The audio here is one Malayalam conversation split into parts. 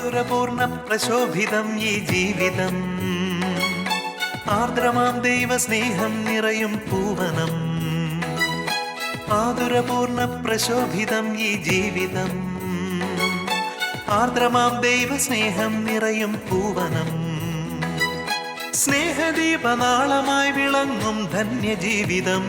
ആതുരപൂർണ പ്രശോഭിതം ഈ ജീവിതം, ആർദ്രമാം ദൈവസ്നേഹം നിറയും പൂവനം. ആതുരപൂർണ പ്രശോഭിതം ഈ ജീവിതം, ആർദ്രമാം ദൈവസ്നേഹം നിറയും പൂവനം. സ്നേഹദീപനാളമായി വിളങ്ങും ധന്യജീവിതം.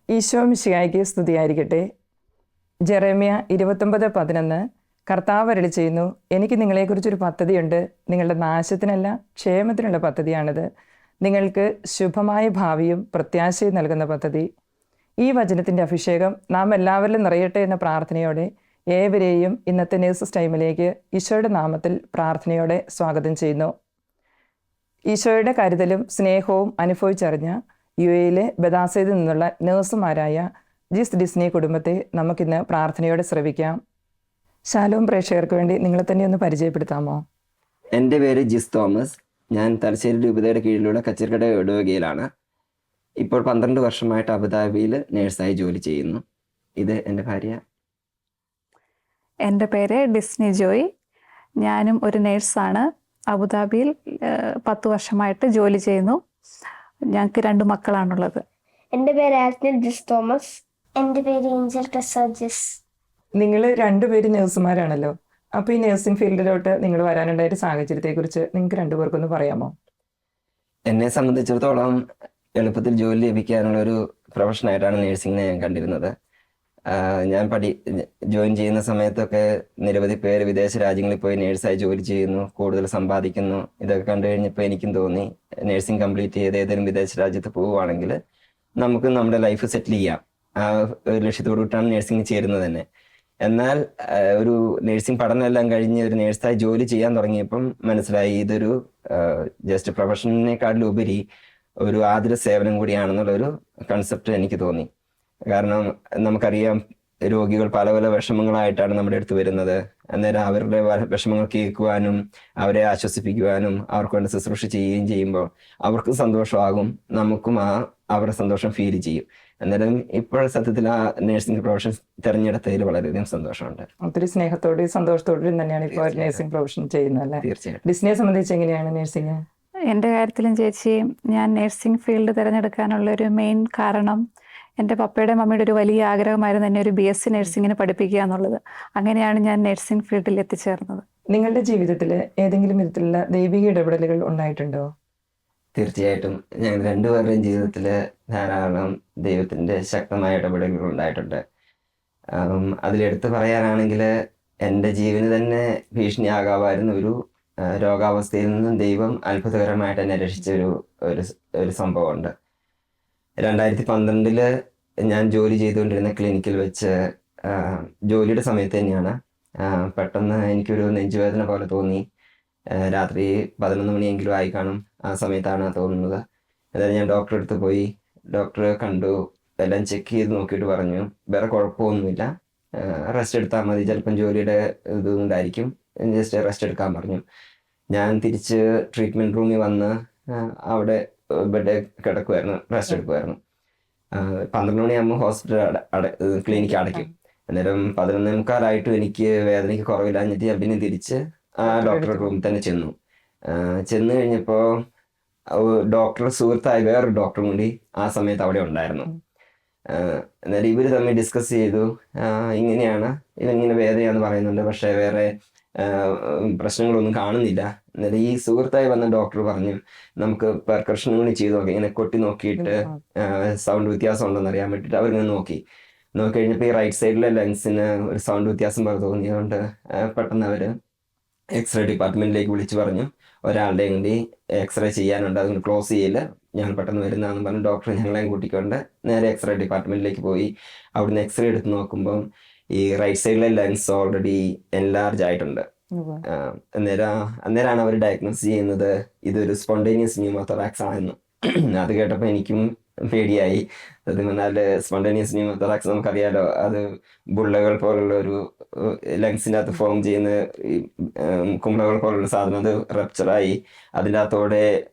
ഈശോ മിശിഹായ്ക്ക് സ്തുതിയായിരിക്കട്ടെ. ജെറമ്യ 29:11 കർത്താവ് അരുളി ചെയ്യുന്നു, എനിക്ക് നിങ്ങളെക്കുറിച്ചൊരു പദ്ധതിയുണ്ട്, നിങ്ങളുടെ നാശത്തിനല്ല ക്ഷേമത്തിനുള്ള പദ്ധതിയാണിത്, നിങ്ങൾക്ക് ശുഭമായ ഭാവിയും പ്രത്യാശയും നൽകുന്ന പദ്ധതി. ഈ വചനത്തിൻ്റെ അഭിഷേകം നാം എല്ലാവരിലും നിറയട്ടെ എന്ന പ്രാർത്ഥനയോടെ ഏവരെയും ഇന്നത്തെ നേഴ്സസ് ടൈമിലേക്ക് ഈശോയുടെ നാമത്തിൽ പ്രാർത്ഥനയോടെ സ്വാഗതം ചെയ്യുന്നു. ഈശോയുടെ കരുതലും സ്നേഹവും അനുഭവിച്ചറിഞ്ഞ UAE ബെഥാസ്ദയിൽ നിന്നുള്ള നഴ്സുമാരായ ജിസ് ഡിസ്നി കുടുംബത്തെ നമുക്കിന്ന് പ്രാർത്ഥനയോടെ ശ്രവിക്കാം. ശാലോം പ്രേക്ഷകർക്ക് വേണ്ടി നിങ്ങളെ തന്നെ ഒന്ന് പരിചയപ്പെടുത്താമോ? എൻ്റെ പേര് ജിസ് തോമസ്. ഞാൻ തലശ്ശേരി രൂപതയുടെ കീഴിലുള്ള കച്ചിർക്കട ഇടവകയിലാണ്. ഇപ്പോൾ 12 വർഷമായിട്ട് അബുദാബിയിൽ നേഴ്സായി ജോലി ചെയ്യുന്നു. ഇത് എൻ്റെ ഭാര്യ. എൻ്റെ പേര് ഡിസ്നി ജോയ്. ഞാനും ഒരു നേഴ്സാണ്. അബുദാബിയിൽ 10 വർഷമായിട്ട് ജോലി ചെയ്യുന്നു. ഞങ്ങൾക്ക് 2 മക്കളാണുള്ളത്. എൻ്റെ പേര് ആസ്നിൽ ജിസ് തോമസ്. എൻ്റെ പേര് ഏഞ്ചൽ ടെസജിസ്. നിങ്ങൾ 2 പേര് നഴ്സുമാരാണല്ലോ. അപ്പോൾ ഈ നഴ്സിംഗ് ഫീൽഡിലോട്ട് നിങ്ങൾ വരാനുണ്ടായ ഒരു സാഹചര്യത്തെക്കുറിച്ച് നിങ്ങൾക്ക് 2 പേർക്കൊന്ന് പറയാമോ? എന്നെ സംബന്ധിച്ചിടത്തോളം എളുപ്പത്തിൽ ജോലി ലഭിക്കാനുള്ള ഒരു പ്രൊഫഷനായിട്ടാണ് നേഴ്സിങ്ങിനെ ഞാൻ കണ്ടിരുന്നത്. ഞാൻ ജോയിൻ ചെയ്യുന്ന സമയത്തൊക്കെ നിരവധി പേര് വിദേശ രാജ്യങ്ങളിൽ പോയി നേഴ്സായി ജോലി ചെയ്യുന്നു, കൂടുതൽ സമ്പാദിക്കുന്നു. ഇതൊക്കെ കണ്ടു കഴിഞ്ഞപ്പോൾ എനിക്കും തോന്നി, നേഴ്സിംഗ് കംപ്ലീറ്റ് ചെയ്ത് ഏതെങ്കിലും വിദേശ രാജ്യത്ത് പോവുകയാണെങ്കിൽ നമുക്ക് നമ്മുടെ ലൈഫ് സെറ്റിൽ ചെയ്യാം. ആ ഒരു ലക്ഷ്യത്തോടു കൂട്ടാണ് നേഴ്സിംഗ് ചേരുന്നത് തന്നെ. എന്നാൽ ഒരു നേഴ്സിംഗ് പഠനമെല്ലാം കഴിഞ്ഞ് ഒരു നേഴ്സായി ജോലി ചെയ്യാൻ തുടങ്ങിയപ്പം മനസ്സിലായി ഇതൊരു ജസ്റ്റ് പ്രൊഫഷനേക്കാളിലുപരി ഒരു ആതുര സേവനം കൂടിയാണെന്നുള്ളൊരു കൺസെപ്റ്റ് എനിക്ക് തോന്നി. കാരണം നമുക്കറിയാം, രോഗികൾ പല പല വിഷമങ്ങളായിട്ടാണ് നമ്മുടെ അടുത്ത് വരുന്നത്. അന്നേരം അവരുടെ വിഷമങ്ങൾ കേൾക്കുവാനും അവരെ ആശ്വസിപ്പിക്കുവാനും അവർക്ക് വേണ്ട ശുശ്രൂഷ ചെയ്യുകയും ചെയ്യുമ്പോൾ അവർക്ക് സന്തോഷമാകും, നമുക്കും അവരുടെ സന്തോഷം ഫീൽ ചെയ്യും. അന്നേരം ഇപ്പോൾ സത്യത്തിൽ ആ നഴ്സിംഗ് പ്രൊഫഷൻ തിരഞ്ഞെടുത്തതിൽ വളരെയധികം സന്തോഷമുണ്ട്. ഒത്തിരി സ്നേഹത്തോടെയും സന്തോഷത്തോടെയും തന്നെയാണ് ഇപ്പോൾ നഴ്സിംഗ് പ്രൊഫഷൻ ചെയ്യുന്നത് അല്ലേ? തീർച്ചയായിട്ടും. ഡിസ്നിയെ സംബന്ധിച്ച് എങ്ങനെയാണ് നഴ്സിംഗ്? എൻ്റെ കാര്യത്തിലും ചേച്ചി, ഞാൻ നഴ്സിംഗ് ഫീൽഡ് തിരഞ്ഞെടുക്കാനുള്ളൊരു മെയിൻ കാരണം എൻ്റെ പപ്പയുടെ മമ്മിയുടെ ഒരു വലിയ ആഗ്രഹമായിരുന്നു എന്നെ ഒരു BSc നഴ്സിങ്ങിന് പഠിപ്പിക്കുക എന്നുള്ളത്. അങ്ങനെയാണ് ഞാൻ നഴ്സിംഗ് ഫീൽഡിൽ എത്തിച്ചേർന്നത്. നിങ്ങളുടെ ജീവിതത്തിൽ ഏതെങ്കിലും വിധത്തിലുള്ള ദൈവിക ഇടപെടലുകൾ ഉണ്ടായിട്ടുണ്ടോ? തീർച്ചയായിട്ടും. ഞങ്ങൾ 2 പേരുടെയും ജീവിതത്തിൽ ധാരാളം ദൈവത്തിൻ്റെ ശക്തമായ ഇടപെടലുകൾ ഉണ്ടായിട്ടുണ്ട്. അതിലെടുത്ത് പറയാനാണെങ്കിൽ എൻ്റെ ജീവന് തന്നെ ഭീഷണിയാകാമായിരുന്ന ഒരു രോഗാവസ്ഥയിൽ നിന്നും ദൈവം അത്ഭുതകരമായിട്ട് എന്നെ രക്ഷിച്ച ഒരു സംഭവമുണ്ട്. 2012 ഞാൻ ജോലി ചെയ്തുകൊണ്ടിരുന്ന ക്ലിനിക്കിൽ വെച്ച് ജോലിയുടെ സമയത്ത് തന്നെയാണ് പെട്ടെന്ന് എനിക്കൊരു നെഞ്ചുവേദന പോലെ തോന്നി. രാത്രി 11 മണിയെങ്കിലും ആയി കാണും. ആ സമയത്താണ് തോന്നുന്നത്. അതായത് ഞാൻ ഡോക്ടറെ അടുത്ത് പോയി, ഡോക്ടറെ കണ്ടു, എല്ലാം ചെക്ക് ചെയ്ത് നോക്കിയിട്ട് പറഞ്ഞു വേറെ കുഴപ്പമൊന്നുമില്ല, റെസ്റ്റ് എടുത്താൽ മതി, ചിലപ്പം ജോലിയുടെ ഇതുകൊണ്ടായിരിക്കും, ജസ്റ്റ് റെസ്റ്റ് എടുക്കാൻ പറഞ്ഞു. ഞാൻ തിരിച്ച് ട്രീറ്റ്മെൻറ്റ് റൂമിൽ വന്ന് അവിടെ ബെഡ് കിടക്കുമായിരുന്നു, റെസ്റ്റ് എടുക്കുമായിരുന്നു. 12 മണിയാകുമ്പോൾ ഹോസ്പിറ്റൽ ക്ലിനിക്ക് അടയ്ക്കും. അന്നേരം 11:45 എനിക്ക് വേദനയ്ക്ക് കുറവില്ല. എന്നിട്ട് ഞാൻ പിന്നെ തിരിച്ച് ഡോക്ടറുടെ റൂമിൽ തന്നെ ചെന്ന് കഴിഞ്ഞപ്പോൾ ഡോക്ടറുടെ സുഹൃത്തായ വേറൊരു ഡോക്ടറും കൂടി ആ സമയത്ത് അവിടെ ഉണ്ടായിരുന്നു. അന്നേരം ഇവർ തമ്മിൽ ഡിസ്കസ് ചെയ്തു, ഇങ്ങനെയാണ്, ഇവനിങ്ങനെ വേദനയാന്ന് പറയുന്നുണ്ട്, പക്ഷേ വേറെ പ്രശ്നങ്ങളൊന്നും കാണുന്നില്ല. അന്നേരം ഈ സുഹൃത്തായി വന്ന ഡോക്ടർ പറഞ്ഞു നമുക്ക് പെർക്കഷനും കൂടി ചെയ്ത് നോക്കി, ഇങ്ങനെ കൊട്ടി നോക്കിയിട്ട് സൗണ്ട് വ്യത്യാസം ഉണ്ടോന്ന് അറിയാൻ വേണ്ടിയിട്ട് അവരിങ്ങനെ നോക്കി കഴിഞ്ഞപ്പോൾ ഈ റൈറ്റ് സൈഡിലെ ലെൻസിന് ഒരു സൗണ്ട് വ്യത്യാസം പോലെ തോന്നിയതുകൊണ്ട് പെട്ടെന്ന് അവർ എക്സ്റേ ഡിപ്പാർട്ട്മെന്റിലേക്ക് വിളിച്ചു പറഞ്ഞു ഒരാളുടെയും കൂടി എക്സ്റേ ചെയ്യാനുണ്ട്, അതുകൊണ്ട് ക്ലോസ് ചെയ്യില്ല, ഞാൻ പെട്ടെന്ന് വരുന്നതെന്ന് പറഞ്ഞു. ഡോക്ടർ ഞങ്ങളെയും കൂട്ടിക്കൊണ്ട് നേരെ എക്സ്റേ ഡിപ്പാർട്ട്മെന്റിലേക്ക് പോയി. അവിടുന്ന് എക്സ്റേ എടുത്ത് നോക്കുമ്പം ഈ റൈറ്റ് സൈഡിലെ ലെൻസ് ഓൾറെഡി എൻലാർജ് ആയിട്ടുണ്ട്. അന്നേരമാണ് അവർ ഡയഗ്നോസ് ചെയ്യുന്നത് ഇതൊരു സ്പോണ്ടേനിയസ് ന്യൂമോതൊറാക്സ് ആണെന്ന്. അത് കേട്ടപ്പോൾ എനിക്കും പേടിയായി. സത്യം പറഞ്ഞാൽ സ്പോണ്ടേനിയസ് ന്യൂമോതൊറാക്സ് നമുക്കറിയാലോ, അത് ബുള്ളകൾ പോലുള്ള ഒരു ലങ്സിൻ്റെ അകത്ത് ഫോം ചെയ്യുന്ന ഈ കുമ്പളകൾ പോലുള്ള സാധനം, അത് റപ്ചറായി അതിൻ്റെ അകത്തോടെ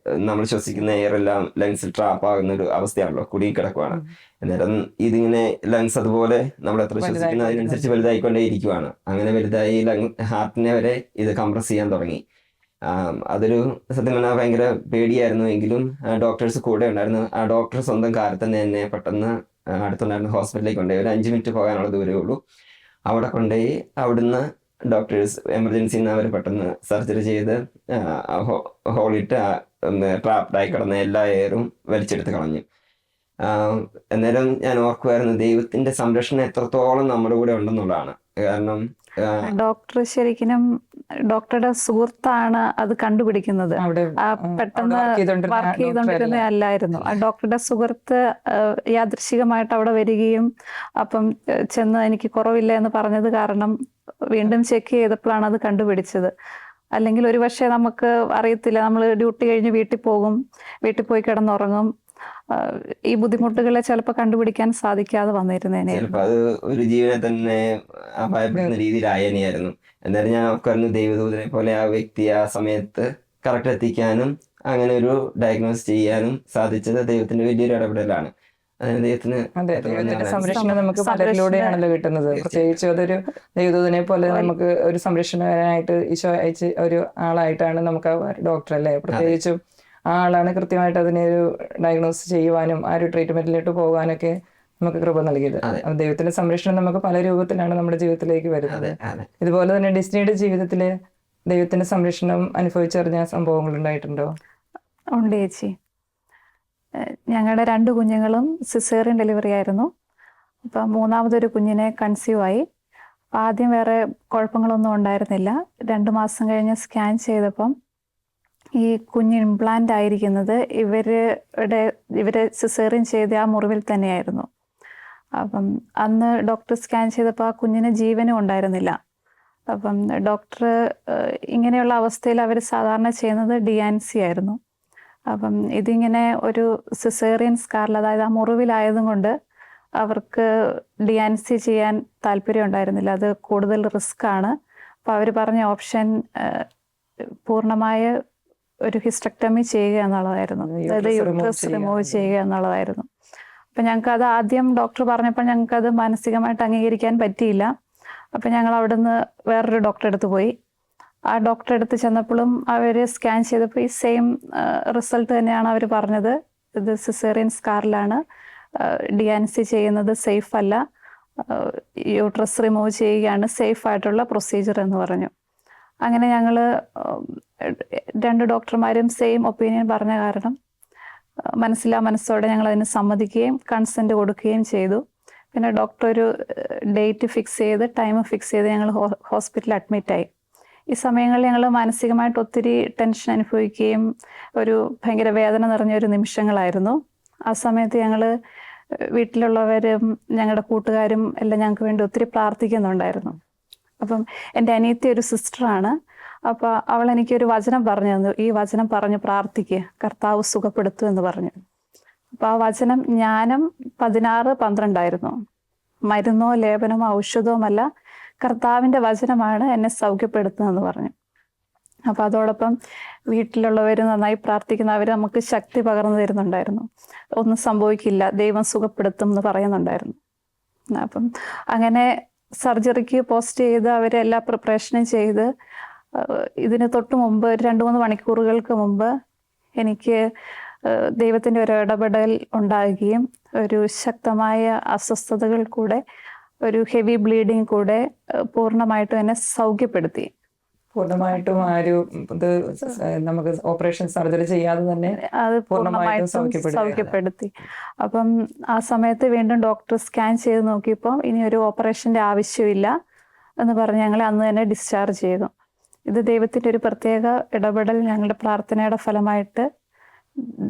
നമ്മൾ ശ്വസിക്കുന്ന എയർ എല്ലാം ലങ്സിൽ ട്രാപ്പ് ആകുന്ന ഒരു അവസ്ഥയാണല്ലോ, കുടുങ്ങി കിടക്കുവാണ്. അന്നേരം ഇതിങ്ങനെ ലങ്സ് അതുപോലെ നമ്മൾ എത്ര ശ്വസിക്കുന്ന അതിനനുസരിച്ച് വലുതായിക്കൊണ്ടേ ഇരിക്കുവാണ്. അങ്ങനെ വലുതായി ഹാർട്ടിനെ വരെ ഇത് കംപ്രസ് ചെയ്യാൻ തുടങ്ങി. അതൊരു സത്യം പറഞ്ഞാൽ ഭയങ്കര പേടിയായിരുന്നു. എങ്കിലും ഡോക്ടേഴ്സ് കൂടെ ഉണ്ടായിരുന്നു. ആ ഡോക്ടർ സ്വന്തം കാറിൽ തന്നെ എന്നെ പെട്ടെന്ന് അടുത്തുണ്ടായിരുന്ന ഹോസ്പിറ്റലിലേക്ക് കൊണ്ടുപോയി. ഒരു 5 മിനിറ്റ് പോകാനുള്ള ദൂരമേ ഉള്ളൂ. അവിടെ കൊണ്ടുപോയി അവിടുന്ന് ഡോക്ടേഴ്സ് എമർജൻസിയിൽ നിന്ന് അവർ പെട്ടെന്ന് സർജറി ചെയ്ത് ഹോളിട്ട് ട്രാപ്ഡായി കിടന്ന എല്ലാ എയറും വലിച്ചെടുത്ത് കളഞ്ഞു. അന്നേരം ഞാൻ ഓർക്കുമായിരുന്നു ദൈവത്തിന്റെ സംരക്ഷണം എത്രത്തോളം നമ്മുടെ കൂടെ ഉണ്ടെന്നുള്ളതാണ്. കാരണം ഡോക്ടർ ശരിക്കും ഡോക്ടറുടെ സുഹൃത്താണ് അത് കണ്ടുപിടിക്കുന്നത്. പെട്ടെന്ന് വർക്ക് ചെയ്തോണ്ടിരുന്ന അല്ലായിരുന്നു. ആ ഡോക്ടറുടെ സുഹൃത്ത് യാദൃശികമായിട്ട് അവിടെ വരികയും അപ്പം ചെന്ന് എനിക്ക് കുറവില്ല എന്ന് പറഞ്ഞത് കാരണം വീണ്ടും ചെക്ക് ചെയ്തപ്പോഴാണ് അത് കണ്ടുപിടിച്ചത്. അല്ലെങ്കിൽ ഒരു പക്ഷേ നമുക്ക് അറിയത്തില്ല, നമ്മൾ ഡ്യൂട്ടി കഴിഞ്ഞ് വീട്ടിൽ പോകും, വീട്ടിൽ പോയി കിടന്നുറങ്ങും, ഈ ബുദ്ധിമുട്ടുകളെ ചിലപ്പോൾ കണ്ടുപിടിക്കാൻ സാധിക്കാതെ വന്നിരുന്നേനെ. ചിലപ്പോൾ അത് ഒരു ജീവനെ തന്നെ അപായപ്പെടുന്ന രീതിയിലായനെയായിരുന്നു. എന്നാലും ഞാൻ ഓർക്കായിരുന്നു ദൈവദൂതനെ പോലെ ആ വ്യക്തി ആ സമയത്ത് കറക്റ്റ് എത്തിക്കാനും അങ്ങനെ ഒരു ഡയഗ്നോസ് ചെയ്യാനും സാധിച്ചത് ദൈവത്തിന്റെ വലിയൊരു ഇടപെടലാണ്. ദൈവത്തിന് സംരക്ഷണം നമുക്ക് പലരിലൂടെയാണല്ലോ കിട്ടുന്നത്. പ്രത്യേകിച്ച് അതൊരു ദൈവദൂതനെ പോലെ നമുക്ക് ഒരു സംരക്ഷണകനായിട്ട് ഈശോ അയച്ച് ഒരു ആളായിട്ടാണ് നമുക്ക് ഡോക്ടർ അല്ലേ, പ്രത്യേകിച്ചും ആ ആളാണ് കൃത്യമായിട്ട് അതിനൊരു ഡയഗ്നോസ് ചെയ്യുവാനും ആ ഒരു ട്രീറ്റ്മെന്റിലോട്ട് പോകാനൊക്കെ നമുക്ക് കൃപ നൽകിയത്. ദൈവത്തിന്റെ സംരക്ഷണം നമുക്ക് പല രൂപത്തിലാണ് നമ്മുടെ ജീവിതത്തിലേക്ക് വരുന്നത്. ഇതുപോലെ തന്നെ ഡിസ്നിയുടെ ജീവിതത്തില് ദൈവത്തിന്റെ സംരക്ഷണം അനുഭവിച്ചറിഞ്ഞ സംഭവങ്ങൾ ഉണ്ടായിട്ടുണ്ടോ? ഉണ്ട് ചേച്ചി. ഞങ്ങളുടെ 2 കുഞ്ഞുങ്ങളും സിസേറിയൻ ഡെലിവറി ആയിരുന്നു. അപ്പം 3ാമതൊരു കുഞ്ഞിനെ കൺസീവ് ആയി. ആദ്യം വേറെ കുഴപ്പങ്ങളൊന്നും ഉണ്ടായിരുന്നില്ല. 2 മാസം കഴിഞ്ഞ് സ്കാൻ ചെയ്തപ്പം ഈ കുഞ്ഞ് ഇംപ്ലാന്റ് ആയിരിക്കുന്നത് ഇവരെ സിസേറിയൻ ചെയ്ത ആ മുറിവിൽ തന്നെയായിരുന്നു. അപ്പം അന്ന് ഡോക്ടർ സ്കാൻ ചെയ്തപ്പോൾ ആ കുഞ്ഞിന് ജീവനും ഉണ്ടായിരുന്നില്ല. അപ്പം ഡോക്ടർ ഇങ്ങനെയുള്ള അവസ്ഥയിൽ അവർ സാധാരണ ചെയ്യുന്നത് DNC ആയിരുന്നു. അപ്പം ഇതിങ്ങനെ ഒരു സിസേറിയൻ സ്കാറിൽ, അതായത് ആ മുറിവിലായതും കൊണ്ട് അവർക്ക് DNC ചെയ്യാൻ താല്പര്യം ഉണ്ടായിരുന്നില്ല. അത് കൂടുതൽ റിസ്ക് ആണ്. അപ്പോൾ അവർ പറഞ്ഞ ഓപ്ഷൻ പൂർണ്ണമായ ഒരു ഹിസ്റ്റക്ടമി ചെയ്യുക എന്നുള്ളതായിരുന്നു, അതായത് യൂട്രസ് റിമൂവ് ചെയ്യുക എന്നുള്ളതായിരുന്നു. അപ്പം ഞങ്ങൾക്ക് അത് ആദ്യം ഡോക്ടർ പറഞ്ഞപ്പോൾ ഞങ്ങൾക്കത് മാനസികമായിട്ട് അംഗീകരിക്കാൻ പറ്റിയില്ല. അപ്പം ഞങ്ങൾ അവിടുന്ന് വേറൊരു ഡോക്ടറെ അടുത്ത് പോയി. ആ ഡോക്ടറെ അടുത്ത് ചെന്നപ്പോഴും അവർ സ്കാൻ ചെയ്തപ്പോൾ ഈ സെയിം റിസൾട്ട് തന്നെയാണ് അവർ പറഞ്ഞത്. ഇത് സിസേറിയൻ സ്കാറിലാണ്, DNC ചെയ്യുന്നത് സേഫ് അല്ല, യൂട്രസ് റിമൂവ് ചെയ്യുകയാണ് സേഫ് ആയിട്ടുള്ള പ്രൊസീജിയർ എന്ന് പറഞ്ഞു. അങ്ങനെ ഞങ്ങൾ 2 ഡോക്ടർമാരും സെയിം ഒപ്പീനിയൻ പറഞ്ഞ കാരണം മനസ്സോടെ ഞങ്ങൾ അതിന് സമ്മതിക്കുകയും കൺസെൻറ്റ് കൊടുക്കുകയും ചെയ്തു. പിന്നെ ഡോക്ടർ ഒരു ഡേറ്റ് ഫിക്സ് ചെയ്ത് ടൈം ഫിക്സ് ചെയ്ത് ഞങ്ങൾ ഹോസ്പിറ്റലിൽ അഡ്മിറ്റായി. ഈ സമയങ്ങളിൽ ഞങ്ങൾ മാനസികമായിട്ട് ഒത്തിരി ടെൻഷൻ അനുഭവിക്കുകയും ഒരു ഭയങ്കര വേദന നിറഞ്ഞൊരു നിമിഷങ്ങളായിരുന്നു. ആ സമയത്ത് ഞങ്ങൾ വീട്ടിലുള്ളവരും ഞങ്ങളുടെ കൂട്ടുകാരും എല്ലാം ഞങ്ങൾക്ക് വേണ്ടി ഒത്തിരി പ്രാർത്ഥിക്കുന്നുണ്ടായിരുന്നു. അപ്പം എൻ്റെ അനിയത്തി ഒരു സിസ്റ്ററാണ്. അപ്പോൾ അവൾ എനിക്കൊരു വചനം പറഞ്ഞു തന്നു. ഈ വചനം പറഞ്ഞ് പ്രാർത്ഥിക്കുക, കർത്താവ് സുഖപ്പെടുത്തും എന്ന് പറഞ്ഞു. അപ്പോൾ ആ വചനം ജ്ഞാനം 16:12 ആയിരുന്നു. മരുന്നോ ലേപനമോ ഔഷധവുമല്ല, കർത്താവിൻ്റെ വചനമാണ് എന്നെ സൗഖ്യപ്പെടുത്തുന്നതെന്ന് പറഞ്ഞു. അപ്പോൾ അതോടൊപ്പം വീട്ടിലുള്ളവർ നന്നായി പ്രാർത്ഥിക്കുന്നവർ നമുക്ക് ശക്തി പകർന്നു തരുന്നുണ്ടായിരുന്നു. ഒന്നും സംഭവിക്കില്ല, ദൈവം സുഖപ്പെടുത്തും എന്ന് പറയുന്നുണ്ടായിരുന്നു. അപ്പം അങ്ങനെ സർജറിക്ക് പോസ്റ്റ് ചെയ്ത് അവരെല്ലാ പ്രിപ്പറേഷനും ചെയ്ത് ഇതിന് തൊട്ട് മുമ്പ് 2-3 മണിക്കൂറുകൾക്ക് മുമ്പ് എനിക്ക് ദൈവത്തിൻ്റെ ഒരു ഇടപെടൽ ഉണ്ടാകുകയും ഒരു ശക്തമായ അസ്വസ്ഥതകൾ കൂടെ ഒരു ഹെവി ബ്ലീഡിങ് കൂടെ പൂർണ്ണമായിട്ടും എന്നെ സൗഖ്യപ്പെടുത്തി. പൂർണ്ണമായിട്ടും ആ ഒരു ഇത് നമുക്ക് ഓപ്പറേഷൻ സർജറി ചെയ്യാതെ തന്നെ അത് പൂർണ്ണമായിട്ടും സൗഖ്യപ്പെടുത്തി. അപ്പം ആ സമയത്ത് വീണ്ടും ഡോക്ടർ സ്കാൻ ചെയ്ത് നോക്കിയപ്പോൾ ഇനി ഒരു ഓപ്പറേഷൻ്റെ ആവശ്യമില്ല എന്ന് പറഞ്ഞ് ഞങ്ങളെ അന്ന് തന്നെ ഡിസ്ചാർജ് ചെയ്തു. ഇത് ദൈവത്തിൻ്റെ ഒരു പ്രത്യേക ഇടപെടൽ, ഞങ്ങളുടെ പ്രാർത്ഥനയുടെ ഫലമായിട്ട്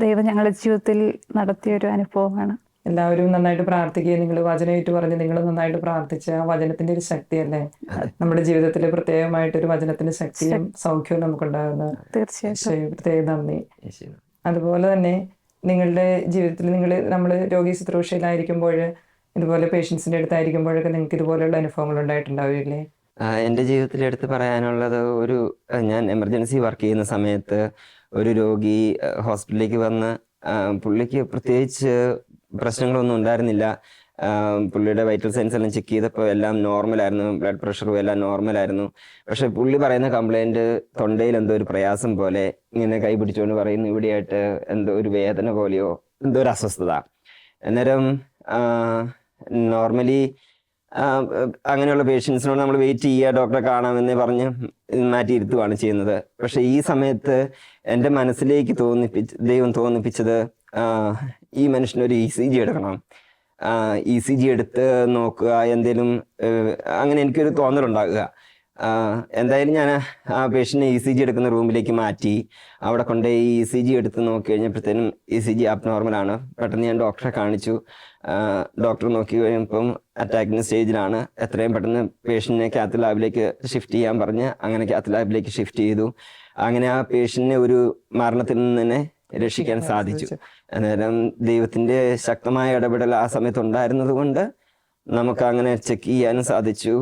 ദൈവം ഞങ്ങളുടെ ജീവിതത്തിൽ നടത്തിയൊരു അനുഭവമാണ്. എല്ലാവരും നന്നായിട്ട് പ്രാർത്ഥിക്കുക. നിങ്ങൾ വചനമായിട്ട് പറഞ്ഞ് നിങ്ങൾ നന്നായിട്ട് പ്രാർത്ഥിച്ച ആ വചനത്തിന്റെ ഒരു ശക്തിയല്ലേ നമ്മുടെ ജീവിതത്തിൽ പ്രത്യേകമായിട്ട് ഒരു വചനത്തിന്റെ ശക്തിയും സൗഖ്യവും നമുക്കുണ്ടാകുന്ന. തീർച്ചയായിട്ടും പ്രത്യേക നന്ദി. അതുപോലെ തന്നെ നിങ്ങളുടെ ജീവിതത്തിൽ നമ്മൾ രോഗി ശുശ്രൂഷയിലായിരിക്കുമ്പോൾ ഇതുപോലെ പേഷ്യൻസിൻ്റെ അടുത്തായിരിക്കുമ്പോഴൊക്കെ നിങ്ങൾക്ക് ഇതുപോലെയുള്ള അനുഭവങ്ങൾ ഉണ്ടായിട്ടുണ്ടാവില്ലേ? എൻ്റെ ജീവിതത്തിൽ എടുത്ത് പറയാനുള്ളത് ഞാൻ എമർജൻസി വർക്ക് ചെയ്യുന്ന സമയത്ത് ഒരു രോഗി ഹോസ്പിറ്റലിലേക്ക് വന്ന് പുള്ളിക്ക് പ്രത്യേകിച്ച് പ്രശ്നങ്ങളൊന്നും ഉണ്ടായിരുന്നില്ല. പുള്ളിയുടെ വൈറ്റൽ സൈൻസ് എല്ലാം ചെക്ക് ചെയ്തപ്പോൾ എല്ലാം നോർമലായിരുന്നു, ബ്ലഡ് പ്രഷറും എല്ലാം നോർമലായിരുന്നു. പക്ഷെ പുള്ളി പറയുന്ന കംപ്ലൈൻറ്റ് തൊണ്ടയിൽ എന്തോ ഒരു പ്രയാസം പോലെ, ഇങ്ങനെ കൈ പിടിച്ചുകൊണ്ട് പറയുന്നു ഇവിടെയായിട്ട് എന്തോ ഒരു വേദന പോലെയോ എന്തോ ഒരു അസ്വസ്ഥത. അന്നേരം നോർമലി അങ്ങനെയുള്ള പേഷ്യൻസിനോട് നമ്മൾ വെയിറ്റ് ചെയ്യുക, ഡോക്ടറെ കാണാമെന്ന് പറഞ്ഞ് മാറ്റിയിരുത്തുകയാണ് ചെയ്യുന്നത്. പക്ഷെ ഈ സമയത്ത് എൻ്റെ മനസ്സിലേക്ക് ദൈവം തോന്നിപ്പിച്ചത് ഈ മനുഷ്യനൊരു ECG എടുക്കണം, ECG എടുത്ത് നോക്കുക, എന്തേലും അങ്ങനെ എനിക്കൊരു തോന്നലുണ്ടാകുക. എന്തായാലും ഞാൻ ആ പേഷ്യൻറ്റിനെ ECG എടുക്കുന്ന റൂമിലേക്ക് മാറ്റി അവിടെ കൊണ്ടുപോയി ECG എടുത്ത് നോക്കി കഴിഞ്ഞപ്പോഴത്തേനും ECG അബ്നോർമലാണ്. പെട്ടെന്ന് ഞാൻ ഡോക്ടറെ കാണിച്ചു. ഡോക്ടർ നോക്കി കഴിയുമ്പം അറ്റാക്കിൻ്റെ സ്റ്റേജിലാണ്. എത്രയും പെട്ടെന്ന് പേഷ്യൻറ്റിനെ കാത്ത് ലാബിലേക്ക് ഷിഫ്റ്റ് ചെയ്യാൻ പറഞ്ഞ് അങ്ങനെ കാത്ത് ലാബിലേക്ക് ഷിഫ്റ്റ് ചെയ്തു. അങ്ങനെ ആ പേഷ്യൻറ്റിനെ ഒരു മരണത്തിൽ നിന്ന് തന്നെ രക്ഷിക്കാൻ സാധിച്ചു. അന്നേരം ദൈവത്തിൻ്റെ ശക്തമായ ഇടപെടൽ ആ സമയത്ത് ഉണ്ടായിരുന്നത് കൊണ്ട് നമുക്ക് അങ്ങനെ ചെക്ക് ചെയ്യാനും സാധിച്ചു.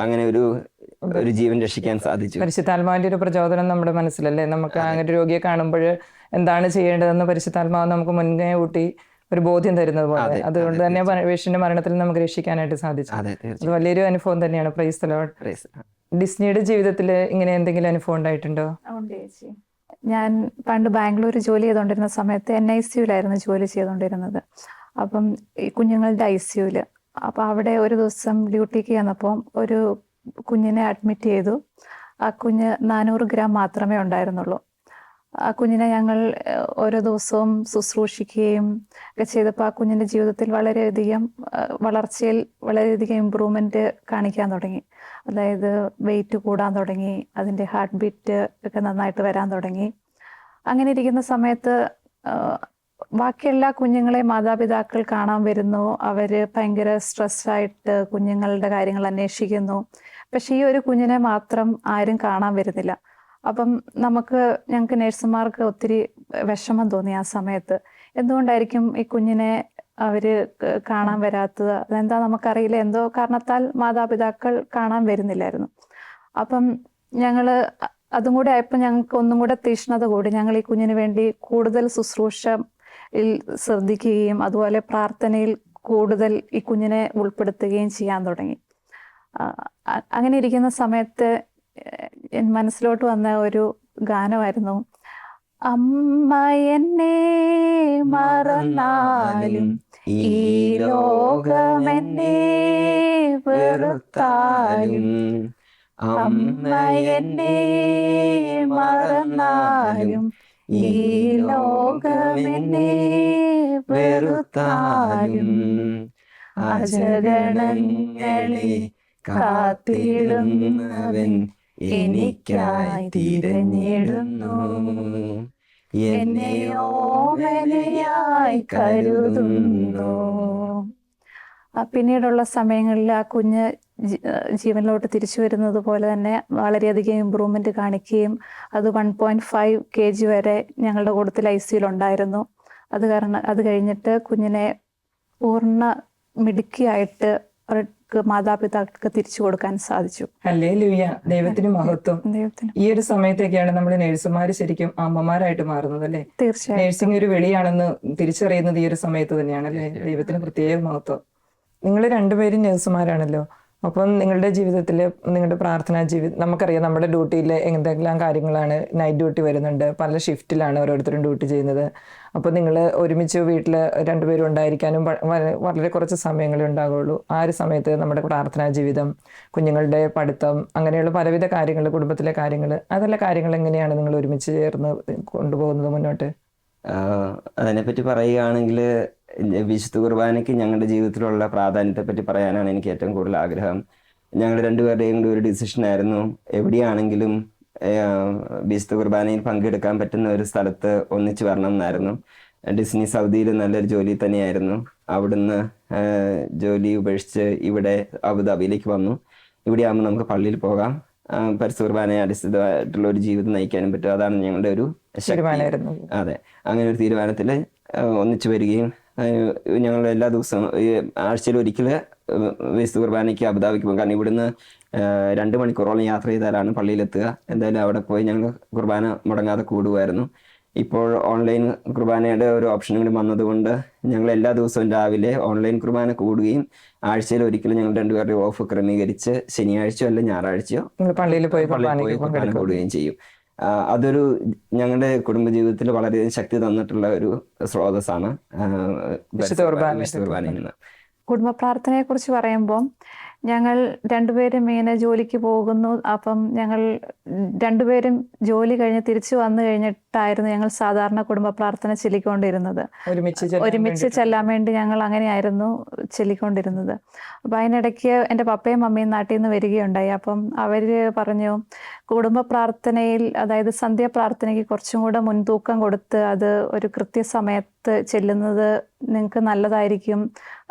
അങ്ങനെ ഒരു ജീവൻ രക്ഷിക്കാൻ സാധിച്ചു. പരിശുദ്ധാത്മാവിന്റെ ഒരു പ്രചോദനം നമ്മുടെ മനസ്സിലല്ലേ, നമുക്ക് അങ്ങനെ ഒരു രോഗിയെ കാണുമ്പോൾ എന്താണ് ചെയ്യേണ്ടതെന്ന് പരിശുദ്ധാത്മാവ് നമുക്ക് മുന്നേ കൂട്ടി ഒരു ബോധ്യം തരുന്നത് പോലെ. അതുകൊണ്ട് തന്നെ പേഷ്യന്റെ മരണത്തിൽ നമുക്ക് രക്ഷിക്കാനായിട്ട് സാധിച്ചു. അത് വലിയൊരു അനുഭവം തന്നെയാണ്. Praise the Lord. ഡിസ്നിയുടെ ജീവിതത്തിൽ ഇങ്ങനെ എന്തെങ്കിലും അനുഭവം ഉണ്ടായിട്ടുണ്ടോ? ഞാൻ പണ്ട് ബാംഗ്ലൂർ ജോലി ചെയ്തുകൊണ്ടിരുന്ന സമയത്ത് NICUലായിരുന്നു ജോലി ചെയ്തുകൊണ്ടിരുന്നത്. അപ്പം ഈ കുഞ്ഞുങ്ങളുടെ ICUവിൽ. അപ്പം അവിടെ ഒരു ദിവസം ഡ്യൂട്ടിക്ക് ചെന്നപ്പം ഒരു കുഞ്ഞിനെ അഡ്മിറ്റ് ചെയ്തു. ആ കുഞ്ഞ് 400 ഗ്രാം മാത്രമേ ഉണ്ടായിരുന്നുള്ളൂ. ആ കുഞ്ഞിനെ ഞങ്ങൾ ഓരോ ദിവസവും ശുശ്രൂഷിക്കുകയും ഒക്കെ ചെയ്തപ്പോൾ ആ കുഞ്ഞിൻ്റെ ജീവിതത്തിൽ വളർച്ചയിൽ വളരെയധികം ഇമ്പ്രൂവ്മെൻറ്റ് കാണിക്കാൻ തുടങ്ങി. അതായത് വെയിറ്റ് കൂടാൻ തുടങ്ങി, അതിൻ്റെ ഹാർട്ട് ബീറ്റ് ഒക്കെ നന്നായിട്ട് വരാൻ തുടങ്ങി. അങ്ങനെ ഇരിക്കുന്ന സമയത്ത് ബാക്കി എല്ലാ കുഞ്ഞുങ്ങളെയും മാതാപിതാക്കൾ കാണാൻ വരുന്നു. അവർ ഭയങ്കര സ്ട്രെസ്സായിട്ട് കുഞ്ഞുങ്ങളുടെ കാര്യങ്ങൾ അന്വേഷിക്കുന്നു. പക്ഷെ ഈ ഒരു കുഞ്ഞിനെ മാത്രം ആരും കാണാൻ വരുന്നില്ല. അപ്പം ഞങ്ങൾക്ക് നഴ്സുമാർക്ക് ഒത്തിരി വിഷമം തോന്നി ആ സമയത്ത്. എന്തുകൊണ്ടായിരിക്കും ഈ കുഞ്ഞിനെ അവർ കാണാൻ വരാത്തത്? അതെന്താ നമുക്കറിയില്ല. എന്തോ കാരണത്താൽ മാതാപിതാക്കൾ കാണാൻ വരുന്നില്ലായിരുന്നു. അപ്പം ഞങ്ങൾ അതും കൂടെ ആയപ്പോൾ ഞങ്ങൾക്ക് ഒന്നും കൂടെ തീഷ്ണത കൂടി. ഞങ്ങൾ ഈ കുഞ്ഞിന് വേണ്ടി കൂടുതൽ ശുശ്രൂഷയിൽ ശ്രദ്ധിക്കുകയും അതുപോലെ പ്രാർത്ഥനയിൽ കൂടുതൽ ഈ കുഞ്ഞിനെ ഉൾപ്പെടുത്തുകയും ചെയ്യാൻ തുടങ്ങി. അങ്ങനെ ഇരിക്കുന്ന സമയത്ത് മനസ്സിലോട്ട് വന്ന ഒരു ഗാനമായിരുന്നു, അമ്മ എന്നെ മറന്നാലും ഈ ലോകമെന്നെ വെറുത്താലും, അമ്മ എന്നെ മറന്നാലും ഈ ലോകമെന്നെ വെറുത്താലും, അജഗണങ്ങളെ കാത്തിടുന്നവൻ എനിക്കായി തിരഞ്ഞിടുന്നു, എന്നെ ഓമനയായി കരുതുന്നു. പിന്നീടുള്ള സമയങ്ങളിൽ ആ കുഞ്ഞ് ജീവനിലോട്ട് തിരിച്ചു വരുന്നത് പോലെ തന്നെ വളരെയധികം ഇമ്പ്രൂവ്മെന്റ് കാണിക്കുകയും അത് 1.5 kg വരെ ഞങ്ങളുടെ കൂട്ടത്തിൽ ICUയിൽ ഉണ്ടായിരുന്നു. അത് കഴിഞ്ഞിട്ട് കുഞ്ഞിനെ പൂർണ്ണ മിടുക്കിയായിട്ട് മാതാപിതാക്കൾക്ക് തിരിച്ചു കൊടുക്കാൻ സാധിച്ചു. ഹല്ലേലൂയ, ദൈവത്തിന് മഹത്വം. ഈ ഒരു സമയത്തൊക്കെയാണ് നമ്മൾ നഴ്സുമാർ ശരിക്കും അമ്മമാരായിട്ട് മാറുന്നത് അല്ലേ? തീർച്ചയായും. നഴ്സിംഗ് ഒരു വെളിയാണെന്ന് തിരിച്ചറിയുന്നത് ഈ ഒരു സമയത്ത് തന്നെയാണ് അല്ലേ? ദൈവത്തിന് പ്രത്യേക മഹത്വം. നിങ്ങൾ രണ്ടുപേരും നഴ്സുമാരാണല്ലോ. അപ്പം നിങ്ങളുടെ ജീവിതത്തിൽ നിങ്ങളുടെ പ്രാർത്ഥനാ ജീവിതം, നമുക്കറിയാം നമ്മുടെ ഡ്യൂട്ടിയിൽ എന്തെല്ലാം കാര്യങ്ങളാണ്. നൈറ്റ് ഡ്യൂട്ടി വരുന്നുണ്ട്, പല ഷിഫ്റ്റിലാണ് ഓരോരുത്തരും ഡ്യൂട്ടി ചെയ്യുന്നത്. അപ്പോൾ നിങ്ങൾ ഒരുമിച്ച് വീട്ടിൽ രണ്ടുപേരും ഉണ്ടായിരിക്കാനും വളരെ കുറച്ച് സമയങ്ങളേ ഉണ്ടാകുള്ളൂ. ആ ഒരു സമയത്ത് നമ്മുടെ പ്രാർത്ഥനാ ജീവിതം, കുഞ്ഞുങ്ങളുടെ പഠിത്തം, അങ്ങനെയുള്ള പലവിധ കാര്യങ്ങൾ, കുടുംബത്തിലെ കാര്യങ്ങൾ, അതെല്ലാം കാര്യങ്ങൾ എങ്ങനെയാണ് നിങ്ങൾ ഒരുമിച്ച് ചേർന്ന് കൊണ്ടുപോകുന്നത് മുന്നോട്ട്? അതിനെപ്പറ്റി പറയുകയാണെങ്കിൽ വിശുദ്ധ കുർബാനയ്ക്ക് ഞങ്ങളുടെ ജീവിതത്തിലുള്ള പ്രാധാന്യത്തെപ്പറ്റി പറയാനാണ് എനിക്ക് ഏറ്റവും കൂടുതൽ ആഗ്രഹം. ഞങ്ങൾ രണ്ടുപേരുടെയും കൂടി ഒരു ഡിസിഷനായിരുന്നു, എവിടെയാണെങ്കിലും വിശുദ്ധ കുർബാനയിൽ പങ്കെടുക്കാൻ പറ്റുന്ന ഒരു സ്ഥലത്ത് ഒന്നിച്ചു വരണം എന്നായിരുന്നു. ഡിസ്നി സൗദിയിൽ നല്ലൊരു ജോലി തന്നെയായിരുന്നു. അവിടുന്ന് ജോലി ഉപേക്ഷിച്ച് ഇവിടെ അബുദാബിയിലേക്ക് വന്നു. ഇവിടെ ആകുമ്പോൾ നമുക്ക് പള്ളിയിൽ പോകാം, പരിശുദ്ധ കുർബാനയെ അടിസ്ഥാനമായിട്ടുള്ള ഒരു ജീവിതം നയിക്കാനും പറ്റും. അതാണ് ഞങ്ങളുടെ ഒരു ശക്തി. തീരുമാനമായിരുന്നു. അതെ, അങ്ങനെ ഒരു തീരുമാനത്തിൽ ഒന്നിച്ചു വരികയും ഞങ്ങൾ എല്ലാ ദിവസവും ആഴ്ചയിൽ ഒരിക്കൽ വിശുദ്ധ കുർബാനയ്ക്ക് അബുദാബിക്ക് പോകും. കാരണം ഇവിടുന്ന് 2 മണിക്കൂറോളം യാത്ര ചെയ്താലാണ് പള്ളിയിലെത്തുക. എന്തായാലും അവിടെ പോയി ഞങ്ങൾ കുർബാന മുടങ്ങാതെ കൂടുമായിരുന്നു. ഇപ്പോൾ ഓൺലൈൻ കുർബാനയുടെ ഒരു ഓപ്ഷനും കൂടി വന്നതുകൊണ്ട് ഞങ്ങൾ എല്ലാ ദിവസവും രാവിലെ ഓൺലൈൻ കുർബാന കൂടുകയും ആഴ്ചയിൽ ഒരിക്കലും ഞങ്ങൾ 2 പേരുടെ ഓഫ് ക്രമീകരിച്ച് ശനിയാഴ്ചയോ അല്ല ഞായറാഴ്ചയോ പള്ളിയിൽ പോയി കുർബാന കൂടുകയും ചെയ്യും. അതൊരു ഞങ്ങളുടെ കുടുംബജീവിതത്തിൽ വളരെയധികം ശക്തി തന്നിട്ടുള്ള ഒരു സ്രോതസ്സാണ് വിശുദ്ധ കുർബാനയിൽ നിന്ന്. കുടുംബ പ്രാർത്ഥനയെ കുറിച്ച് പറയുമ്പോൾ ഞങ്ങൾ രണ്ടുപേരും ഇങ്ങനെ ജോലിക്ക് പോകുന്നു. അപ്പം ഞങ്ങൾ രണ്ടുപേരും ജോലി കഴിഞ്ഞ് തിരിച്ചു വന്നു കഴിഞ്ഞിട്ടായിരുന്നു ഞങ്ങൾ സാധാരണ കുടുംബ പ്രാർത്ഥന ചൊല്ലിക്കൊണ്ടിരുന്നത്. ഒരുമിച്ച് ചെല്ലാൻ വേണ്ടി ഞങ്ങൾ അങ്ങനെയായിരുന്നു ചൊല്ലിക്കൊണ്ടിരുന്നത്. അപ്പം അതിനിടയ്ക്ക് എൻ്റെ പപ്പയും മമ്മിയും നാട്ടിൽ നിന്ന് വരികയുണ്ടായി. അപ്പം അവർ പറഞ്ഞു, കുടുംബ പ്രാർത്ഥനയിൽ, അതായത് സന്ധ്യാപ്രാർത്ഥനയ്ക്ക് കുറച്ചും കൂടെ മുൻതൂക്കം കൊടുത്ത് അത് ഒരു കൃത്യസമയത്ത് ചെല്ലുന്നത് നിങ്ങൾക്ക് നല്ലതായിരിക്കും,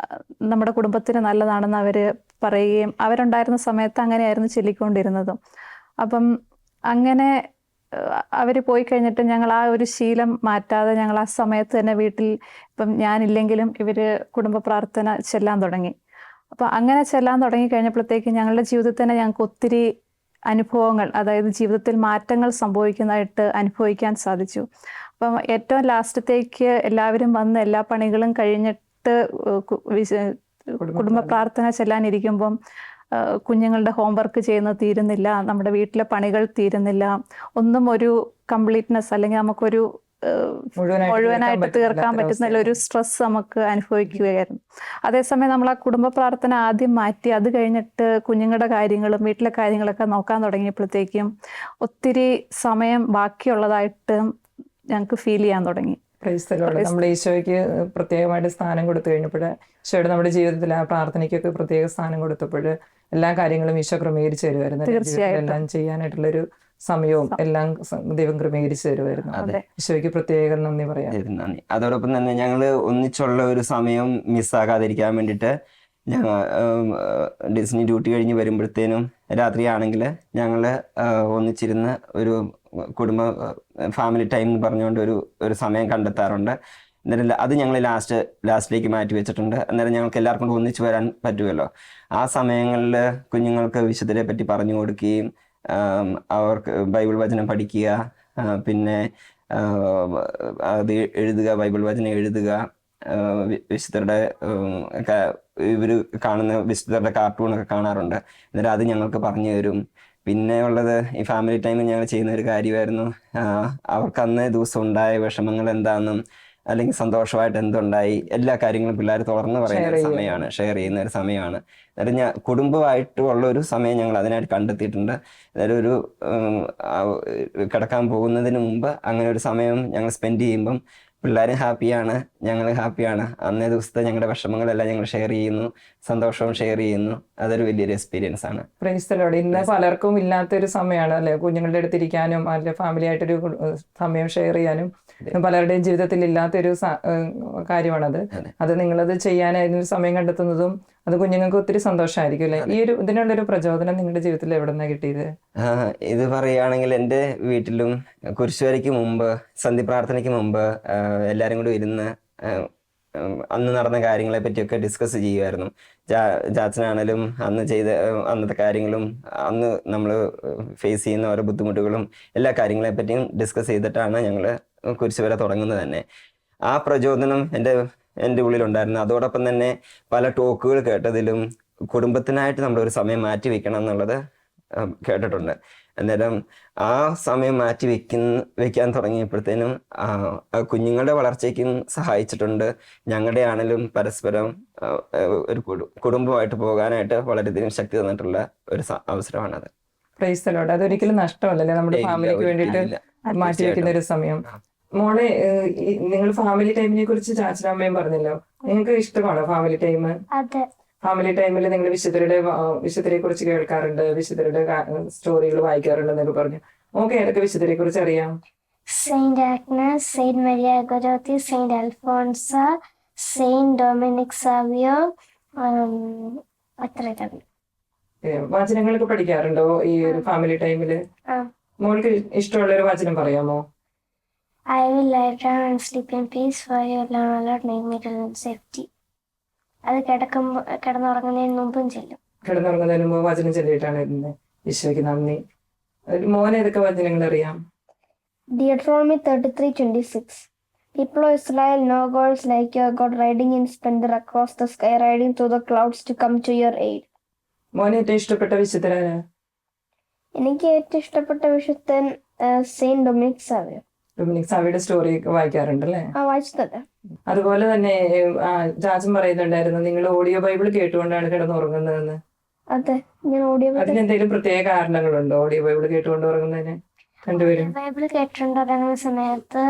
നമ്മുടെ കുടുംബത്തിന് നല്ലതാണെന്ന് അവർ പറയുകയും അവരുണ്ടായിരുന്ന സമയത്ത് അങ്ങനെയായിരുന്നു ചൊല്ലിക്കൊണ്ടിരുന്നതും. അപ്പം അങ്ങനെ അവർ പോയി കഴിഞ്ഞിട്ട് ഞങ്ങൾ ആ ഒരു ശീലം മാറ്റാതെ ഞങ്ങൾ ആ സമയത്ത് തന്നെ വീട്ടിൽ, ഇപ്പം ഞാനില്ലെങ്കിലും ഇവർ കുടുംബ പ്രാർത്ഥന ചെല്ലാൻ തുടങ്ങി. അപ്പം അങ്ങനെ ചെല്ലാൻ തുടങ്ങി കഴിഞ്ഞപ്പോഴത്തേക്ക് ഞങ്ങളുടെ ജീവിതത്തിൽ തന്നെ ഞങ്ങൾക്ക് ഒത്തിരി അനുഭവങ്ങൾ, അതായത് ജീവിതത്തിൽ മാറ്റങ്ങൾ സംഭവിക്കുന്നതായിട്ട് അനുഭവിക്കാൻ സാധിച്ചു. അപ്പം ഏറ്റവും ലാസ്റ്റത്തേക്ക് എല്ലാവരും വന്ന് എല്ലാ പണികളും കഴിഞ്ഞിട്ട് കുടുംബ പ്രാർത്ഥന ചെല്ലാനിരിക്കുമ്പം കുഞ്ഞുങ്ങളുടെ ഹോംവർക്ക് ചെയ്യുന്നത് തീരുന്നില്ല, നമ്മുടെ വീട്ടിലെ പണികൾ തീരുന്നില്ല, ഒന്നും ഒരു കംപ്ലീറ്റ്നെസ് അല്ലെങ്കിൽ നമുക്കൊരു മുഴുവനായിട്ട് തീർക്കാൻ പറ്റുന്ന ഒരു സ്ട്രെസ് നമുക്ക് അനുഭവിക്കുകയായിരുന്നു. അതേസമയം നമ്മൾ ആ കുടുംബ പ്രാർത്ഥന ആദ്യം മാറ്റി അത് കഴിഞ്ഞിട്ട് കുഞ്ഞുങ്ങളുടെ കാര്യങ്ങളും വീട്ടിലെ കാര്യങ്ങളൊക്കെ നോക്കാൻ തുടങ്ങിയപ്പോഴത്തേക്കും ഒത്തിരി സമയം ബാക്കിയുള്ളതായിട്ട് ഞങ്ങൾക്ക് ഫീൽ ചെയ്യാൻ തുടങ്ങി. നമ്മുടെ ഈശോയ്ക്ക് പ്രത്യേകമായിട്ട് സ്ഥാനം കൊടുത്തു കഴിഞ്ഞപ്പോൾ, ഈശോയുടെ നമ്മുടെ ജീവിതത്തിൽ ആ പ്രാർത്ഥനയ്ക്കൊക്കെ പ്രത്യേക സ്ഥാനം കൊടുത്തപ്പോൾ എല്ലാ കാര്യങ്ങളും ഈശോ ക്രമീകരിച്ചു തരുമായിരുന്നു. എല്ലാം ചെയ്യാനായിട്ടുള്ളൊരു സമയവും എല്ലാം ദൈവം ക്രമീകരിച്ചു തരുമായിരുന്നു. ഈശോയ്ക്ക് പ്രത്യേകം നന്ദി പറയാം. നന്ദി. അതോടൊപ്പം തന്നെ ഞങ്ങൾ ഒന്നിച്ചുള്ള ഒരു സമയം മിസ്സാകാതിരിക്കാൻ വേണ്ടിയിട്ട് ഞങ്ങൾ ഡിസ്നി ഡ്യൂട്ടി കഴിഞ്ഞ് വരുമ്പോഴത്തേനും രാത്രിയാണെങ്കിൽ ഞങ്ങൾ ഒന്നിച്ചിരുന്ന് ഒരു കുടുംബ ഫാമിലി ടൈം എന്ന് പറഞ്ഞുകൊണ്ട് ഒരു സമയം കണ്ടെത്താറുണ്ട്. അന്നേരം അത് ഞങ്ങൾ ലാസ്റ്റിലേക്ക് മാറ്റി വെച്ചിട്ടുണ്ട്. അന്നേരം ഞങ്ങൾക്ക് എല്ലാവർക്കും കൂടെ ഒന്നിച്ച് വരാൻ പറ്റുമല്ലോ. ആ സമയങ്ങളിൽ കുഞ്ഞുങ്ങൾക്ക് വിശുദ്ധരെ പറ്റി പറഞ്ഞു കൊടുക്കുകയും അവർക്ക് ബൈബിൾ വചനം പഠിക്കുക, പിന്നെ അത് എഴുതുക, ബൈബിൾ വചനം എഴുതുക, വിശുദ്ധരുടെ ഇവർ കാണുന്ന വിശുദ്ധരുടെ കാർട്ടൂണൊക്കെ കാണാറുണ്ട്. അന്നേരം അത് ഞങ്ങൾക്ക് പറഞ്ഞു തരും. പിന്നെ ഉള്ളത് ഈ ഫാമിലി ടൈമിൽ ഞങ്ങൾ ചെയ്യുന്ന ഒരു കാര്യമായിരുന്നു, അവർക്ക് അന്നേ ദിവസം ഉണ്ടായ വിഷമങ്ങൾ എന്താണെന്നും അല്ലെങ്കിൽ സന്തോഷമായിട്ട് എന്തുണ്ടായി എല്ലാ കാര്യങ്ങളും പിള്ളേർ തുറന്ന് പറയുന്ന ഒരു സമയമാണ്, ഷെയർ ചെയ്യുന്ന ഒരു സമയമാണ്. അതായത് കുടുംബമായിട്ടുള്ള ഒരു സമയം ഞങ്ങൾ അതിനായിട്ട് കണ്ടെത്തിയിട്ടുണ്ട്. അതായത് ഒരു കിടക്കാൻ പോകുന്നതിന് മുമ്പ് അങ്ങനെ ഒരു സമയം ഞങ്ങൾ സ്പെൻഡ് ചെയ്യുമ്പം പിള്ളേരും ഹാപ്പിയാണ്, ഞങ്ങൾ ഹാപ്പിയാണ്. അന്നേ ദിവസത്തെ ഞങ്ങളുടെ വിഷമങ്ങളെല്ലാം ഞങ്ങൾ ഷെയർ ചെയ്യുന്നു, സന്തോഷവും ഷെയർ ചെയ്യുന്നു. അതൊരു വലിയൊരു എക്സ്പീരിയൻസ് ആണ്. പ്രൈസ്തലോട് ഇന്ന് പലർക്കും ഇല്ലാത്തൊരു സമയമാണ് അല്ലെ, കുഞ്ഞുങ്ങളുടെ അടുത്തിരിക്കാനും അല്ലെ ഫാമിലി ആയിട്ടൊരു സമയം ഷെയർ ചെയ്യാനും പലരുടെയും ജീവിതത്തിൽ ഇല്ലാത്തൊരു കാര്യമാണത്. അത് നിങ്ങളത് ചെയ്യാനായിരുന്നു സമയം കണ്ടെത്തുന്നതും അത് കുഞ്ഞുങ്ങൾക്ക് ഒത്തിരി സന്തോഷമായിരിക്കും അല്ലെ. ഈ ഒരു ഇതിനുള്ളൊരു പ്രചോദനം നിങ്ങളുടെ ജീവിതത്തിൽ എവിടെ നിന്നാണ് കിട്ടിയത്? ഇത് പറയുകയാണെങ്കിൽ എൻ്റെ വീട്ടിലും കുരിശുവരയ്ക്ക് മുമ്പ്, സന്ധ്യ പ്രാർത്ഥനയ്ക്ക് മുമ്പ് എല്ലാവരും കൂടി ഇരുന്ന് അന്ന് നടന്ന കാര്യങ്ങളെ പറ്റിയൊക്കെ ഡിസ്കസ് ചെയ്യുമായിരുന്നു. ചാച്ചനാണേലും അന്ന് ചെയ്ത അന്നത്തെ കാര്യങ്ങളും അന്ന് നമ്മൾ ഫേസ് ചെയ്യുന്ന ഓരോ ബുദ്ധിമുട്ടുകളും എല്ലാ കാര്യങ്ങളെ പറ്റിയും ഡിസ്കസ് ചെയ്തിട്ടാണ് ഞങ്ങൾ കുരിശുവര തുടങ്ങുന്നത് തന്നെ. ആ പ്രചോദനം എൻ്റെ ഉള്ളിലുണ്ടായിരുന്നു. അതോടൊപ്പം തന്നെ പല ടോക്കുകൾ കേട്ടതിലും കുടുംബത്തിനായിട്ട് നമ്മളൊരു സമയം മാറ്റി വെക്കണം എന്നുള്ളത് കേട്ടിട്ടുണ്ട്. അന്നേരം ആ സമയം മാറ്റി വെക്കാൻ തുടങ്ങിയപ്പോഴത്തേനും കുഞ്ഞുങ്ങളുടെ വളർച്ചയ്ക്കും സഹായിച്ചിട്ടുണ്ട്. ഞങ്ങളുടെ ആണെങ്കിലും പരസ്പരം ഒരു കുടുംബമായിട്ട് പോകാനായിട്ട് വളരെയധികം ശക്തി തന്നിട്ടുള്ള ഒരു അവസരമാണത്. Praise the Lord. അതൊരിക്കലും നഷ്ടമല്ലല്ലേ നമ്മുടെ ഫാമിലിക്ക് വേണ്ടിയിട്ട് മാറ്റി വെക്കുന്ന ഒരു സമയം. മോളെ, നിങ്ങൾ ഫാമിലി ടൈമിനെ കുറിച്ച് ചാച്ചനമ്മയും പറഞ്ഞല്ലോ, നിങ്ങൾക്ക് ഇഷ്ടമാണോ ഫാമിലി ടൈം? ഫാമിലി ടൈമിൽ നിങ്ങൾ വിശുദ്ധരെ കുറിച്ച് കേൾക്കാറുണ്ട്, വിശുദ്ധരുടെ സ്റ്റോറികൾ വായിക്കാറുണ്ട് എന്നൊക്കെ പറഞ്ഞു. ഓക്കെ, ഏതൊക്കെ വിശുദ്ധരെ കുറിച്ച് അറിയാം? Saint Agnes, saint Maria Goretti, saint Alphonsa, saint Dominic Savio, അത്രയൊക്കെ. വചനങ്ങളൊക്കെ പഠിക്കാറുണ്ടോ ഈ ഒരു ഫാമിലി ടൈമില്? ആ. മോൾക്ക് ഇഷ്ടമുള്ള ഒരു വചനം പറയാമോ? I will lie down and sleep in peace, for your Lord made me to live in safety. അത് കിടന്നുറങ്ങുന്നതിന് മുമ്പും ചെല്ലും. കിടന്നുറങ്ങുന്നതിന് മുമ്പ് വചനം ചൊല്ലിയിട്ടാണ് ഇരുന്നത്. ഈശോയ്ക്ക് നന്ദി. മോനെ ഏതൊക്കെ വചനങ്ങൾ അറിയാം? Deuteronomy 33:26. People of Israel, no God is like your God, riding in splendor across the sky, riding through the clouds to come to your aid. മോനെ ഏറ്റവും ഇഷ്ടപ്പെട്ട വിശുദ്ധരാണ്? എനിക്ക് ഏറ്റവും ഇഷ്ടപ്പെട്ട വിശുദ്ധൻ സെയിന്റ് ഡൊമിനിക് സാവിയർ. ഡൊമിനിക് സാവിയുടെ സ്റ്റോറി ഒക്കെ വായിക്കാറുണ്ടല്ലേ? വായിച്ചതല്ല. അതുപോലെ തന്നെ ജാജൻ പറയുന്നുണ്ടായിരുന്നു നിങ്ങൾ ഓഡിയോ ബൈബിൾ കേട്ടുകൊണ്ടാണ് കിടന്നുറങ്ങുന്നതെന്ന്. അതെ, ഞാൻ ഓഡിയോ അതിനെന്തെങ്കിലും പ്രത്യേക കാരണങ്ങളുണ്ടോ ഓഡിയോ ബൈബിൾ കേട്ടുകൊണ്ട് ഉറങ്ങുന്നതിന്? രണ്ടുപേരും ബൈബിൾ കേട്ടുകൊണ്ടിറങ്ങുന്ന സമയത്ത്,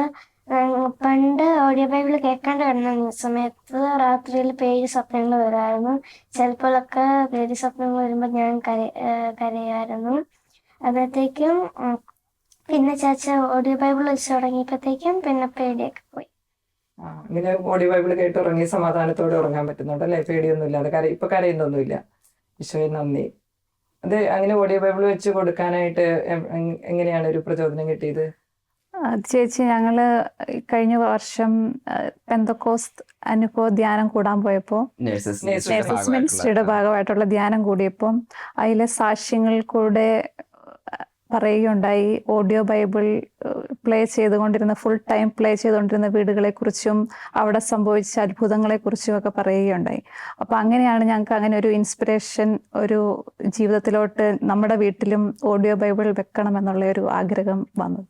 പണ്ട് ഓഡിയോ ബൈബിൾ കേൾക്കാണ്ട് കിടന്ന സമയത്ത് രാത്രിയിൽ പേര് സ്വപ്നങ്ങൾ വരുമായിരുന്നു. ചിലപ്പോഴൊക്കെ പേര് സ്വപ്നങ്ങൾ വരുമ്പോൾ ഞാൻ കരയായിരുന്നു. അപ്പോഴത്തേക്കും പിന്നെ ചാച്ച ഓഡിയോ ബൈബിൾ വെച്ച് തുടങ്ങിയപ്പോഴത്തേക്കും പിന്നെ പേടിയൊക്കെ പോയി. ഇങ്ങനെ ഓഡിയോ ബൈബിൾ കേട്ട് ഉറങ്ങി സമാധാനത്തോടെ ഉറങ്ങാൻ പറ്റുന്നുണ്ടല്ലേ? പേടിയൊന്നുമില്ല. അത് ഇപ്പൊ കരയുന്നൊന്നുമില്ല. ഈശോയെ നന്ദി. അത് അങ്ങനെ ഓഡിയോ ബൈബിൾ വെച്ച് കൊടുക്കാനായിട്ട് എങ്ങനെയാണ് ഒരു പ്രചോദനം കിട്ടിയത്? ചേച്ചി, ഞങ്ങള് കഴിഞ്ഞ വർഷം പെന്തക്കോസ്ത് അനുഭവ ധ്യാനം കൂടാൻ പോയപ്പോൾ നേഴ്സസ് മിനിസ്ട്രിയുടെ ഭാഗമായിട്ടുള്ള ധ്യാനം കൂടിയപ്പോൾ അതിലെ സാക്ഷ്യങ്ങൾ കൂടെ പറയുകയുണ്ടായി. Audio Bible full time play ചെയ്തുകൊണ്ടിരുന്ന വീടുകളെക്കുറിച്ചും അവിടെ സംഭവിച്ച അത്ഭുതങ്ങളെക്കുറിച്ചും ഒക്കെ പറയുകയുണ്ടായി. അപ്പോൾ അങ്ങനെയാണ് ഞങ്ങൾക്ക് അങ്ങനെ ഒരു ഇൻസ്പിറേഷൻ ഒരു ജീവിതത്തിലോട്ട് നമ്മുടെ വീട്ടിലും ഓഡിയോ ബൈബിൾ വെക്കണമെന്നുള്ള ഒരു ആഗ്രഹം വന്നത്.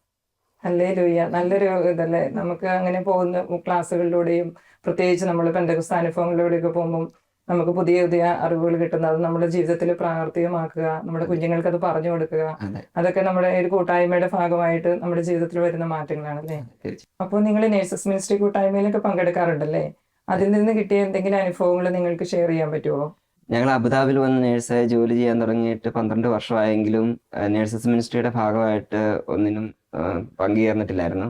ഹല്ലേലൂയ. നല്ലൊരു ഇതല്ലേ നമുക്ക് അങ്ങനെ പോകുന്ന ക്ലാസ്സുകളിലൂടെയും പ്രത്യേകിച്ച് നമ്മൾ പെന്തക്കോസ്ത് അനുഭവങ്ങളിലൂടെയൊക്കെ പോകുമ്പോൾ നമുക്ക് പുതിയ പുതിയ അറിവുകൾ കിട്ടുന്നത്, അത് നമ്മുടെ ജീവിതത്തിൽ പ്രാവർത്തികമാക്കുക, നമ്മുടെ കുഞ്ഞുങ്ങൾക്ക് അത് പറഞ്ഞു കൊടുക്കുക, അതൊക്കെ നമ്മുടെ ഒരു കൂട്ടായ്മയുടെ ഭാഗമായിട്ട് നമ്മുടെ ജീവിതത്തിൽ വരുന്ന മാറ്റങ്ങളാണ് അല്ലേ? അപ്പോൾ നിങ്ങൾ നേഴ്സസ് മിനിസ്ട്രി കൂട്ടായ്മയിലൊക്കെ പങ്കെടുക്കാറുണ്ടല്ലേ? അതിൽ നിന്ന് കിട്ടിയ എന്തെങ്കിലും അനുഭവങ്ങൾ നിങ്ങൾക്ക് ഷെയർ ചെയ്യാൻ പറ്റുമോ? ഞങ്ങൾ അബുദാബിയിൽ വന്ന് നേഴ്സായി ജോലി ചെയ്യാൻ തുടങ്ങിയിട്ട് 12 വർഷമായെങ്കിലും നേഴ്സസ് മിനിസ്ട്രിയുടെ ഭാഗമായിട്ട് ഒന്നിനും പങ്കുചേർന്നിട്ടില്ലായിരുന്നു.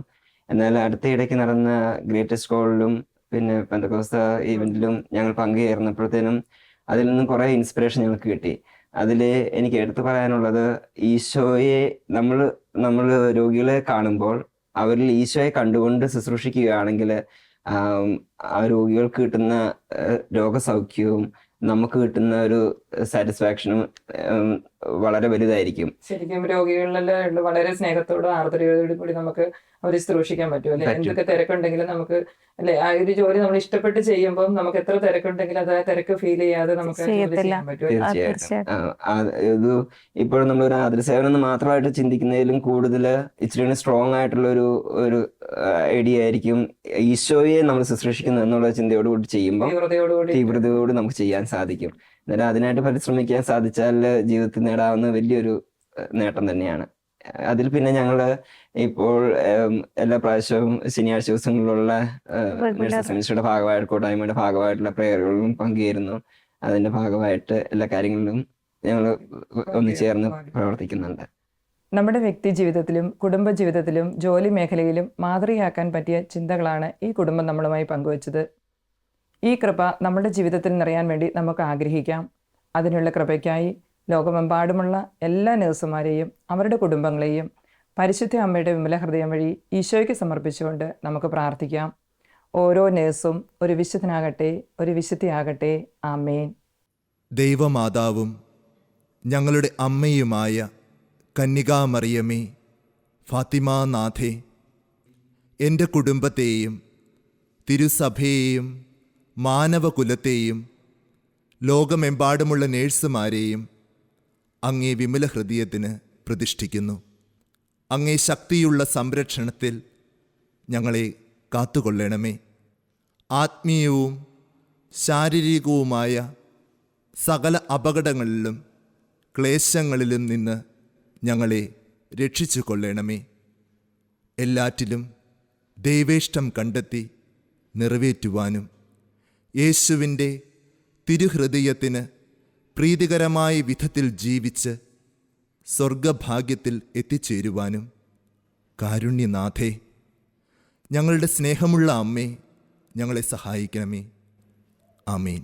എന്നാൽ അടുത്ത ഇടയ്ക്ക് നടന്ന ഗ്രേറ്റസ്റ്റ് കോളിലും പിന്നെ പെന്തക്കോസ്ത് ഈവെന്റിലും ഞങ്ങൾ പങ്കുചേർന്നപ്പോഴത്തേനും അതിൽ നിന്നും കുറേ ഇൻസ്പിറേഷൻ ഞങ്ങൾക്ക് കിട്ടി. അതിൽ എനിക്ക് എടുത്തു പറയാനുള്ളത്, ഈശോയെ നമ്മൾ രോഗികളെ കാണുമ്പോൾ അവരിൽ ഈശോയെ കണ്ടുകൊണ്ട് ശുശ്രൂഷിക്കുകയാണെങ്കിൽ ആ രോഗികൾക്ക് കിട്ടുന്ന രോഗസൗഖ്യവും നമുക്ക് കിട്ടുന്ന ഒരു സാറ്റിസ്ഫാക്ഷനും വളരെ വലുതായിരിക്കും. ശരിക്കും രോഗികളിലെല്ലാം വളരെ സ്നേഹത്തോടും ആർദ്രതയോടും കൂടി നമുക്ക് അവരെ ശുശ്രൂഷിക്കാൻ പറ്റും അല്ലെ? എന്തൊക്കെ തിരക്കുണ്ടെങ്കിലും നമുക്ക് അല്ലെ ആ ഒരു ജോലി നമ്മൾ ഇഷ്ടപ്പെട്ട് ചെയ്യുമ്പോൾ നമുക്ക് എത്ര തിരക്കുണ്ടെങ്കിലും അത് ആ തിരക്ക് ഫീൽ ചെയ്യാതെ നമുക്ക് ചെയ്യാൻ പറ്റും. തീർച്ചയായിട്ടും. ഇത് ഇപ്പോഴും നമ്മൾ ഒരു ആതുരസേവനം മാത്രമായിട്ട് ചിന്തിക്കുന്നതിലും കൂടുതൽ ഇച്ചിരി സ്ട്രോങ് ആയിട്ടുള്ള ഒരു ഐഡിയ ആയിരിക്കും ഈശോയെ നമ്മൾ ശുശ്രൂഷിക്കുന്നു എന്നുള്ള ചിന്തയോടുകൂടി ചെയ്യുമ്പോൾ തീവ്രതയോട് നമുക്ക് ചെയ്യാൻ സാധിക്കും. എന്നാലും അതിനായിട്ട് പരിശ്രമിക്കാൻ സാധിച്ചാൽ ജീവിതത്തിൽ നേടാവുന്ന വലിയൊരു നേട്ടം തന്നെയാണ്. അതിൽ പിന്നെ ഞങ്ങൾ ഇപ്പോൾ എല്ലാ പ്രാവശ്യവും ശനിയാഴ്ച ദിവസങ്ങളിലുള്ള മിനിസ്ട്രിയുടെ ഭാഗമായിട്ട് കൂട്ടായ്മയുടെ ഭാഗമായിട്ടുള്ള പ്രേയറുകളിലും പങ്കുചേരുന്നു. അതിന്റെ ഭാഗമായിട്ട് എല്ലാ കാര്യങ്ങളിലും ഞങ്ങൾ ഒന്നിച്ചേർന്ന് പ്രവർത്തിക്കുന്നുണ്ട്. നമ്മുടെ വ്യക്തി ജീവിതത്തിലും കുടുംബ ജീവിതത്തിലും ജോലി മേഖലയിലും മാതൃകയാക്കാൻ പറ്റിയ ചിന്തകളാണ് ഈ കുടുംബം നമ്മളുമായി പങ്കുവച്ചത്. ഈ കൃപ നമ്മുടെ ജീവിതത്തിൽ നിറയാൻ വേണ്ടി നമുക്ക് ആഗ്രഹിക്കാം. അതിനുള്ള കൃപയ്ക്കായി ലോകമെമ്പാടുമുള്ള എല്ലാ നഴ്സുമാരെയും അവരുടെ കുടുംബങ്ങളെയും പരിശുദ്ധ അമ്മയുടെ വിമല ഹൃദയം വഴി ഈശോയ്ക്ക് സമർപ്പിച്ചുകൊണ്ട് നമുക്ക് പ്രാർത്ഥിക്കാം. ഓരോ നഴ്സും ഒരു വിശുദ്ധനാകട്ടെ, ഒരു വിശുദ്ധിയാകട്ടെ. ആമേൻ. ദൈവമാതാവും ഞങ്ങളുടെ അമ്മയുമായ കന്യകാമറിയമേ, ഫാത്തിമാനാഥേ, എൻ്റെ കുടുംബത്തെയും തിരുസഭയെയും മാനവകുലത്തെയും ലോകമെമ്പാടുമുള്ള നേഴ്സുമാരെയും അങ്ങേ വിമല ഹൃദയത്തിന് പ്രതിഷ്ഠിക്കുന്നു. അങ്ങേ ശക്തിയുള്ള സംരക്ഷണത്തിൽ ഞങ്ങളെ കാത്തുകൊള്ളണമേ. ആത്മീയവും ശാരീരികവുമായ സകല അപകടങ്ങളിലും ക്ലേശങ്ങളിലും നിന്ന് ഞങ്ങളെ രക്ഷിച്ചു കൊള്ളണമേ. എല്ലാറ്റിലും ദൈവേഷ്ടം കണ്ടെത്തി നിറവേറ്റുവാനും യേശുവിൻ്റെ തിരുഹൃദയത്തിന് പ്രീതികരമായ വിധത്തിൽ ജീവിച്ച് സ്വർഗഭാഗ്യത്തിൽ എത്തിച്ചേരുവാനും കാരുണ്യനാഥേ, ഞങ്ങളുടെ സ്നേഹമുള്ള അമ്മേ, ഞങ്ങളെ സഹായിക്കണമേ. ആമേൻ.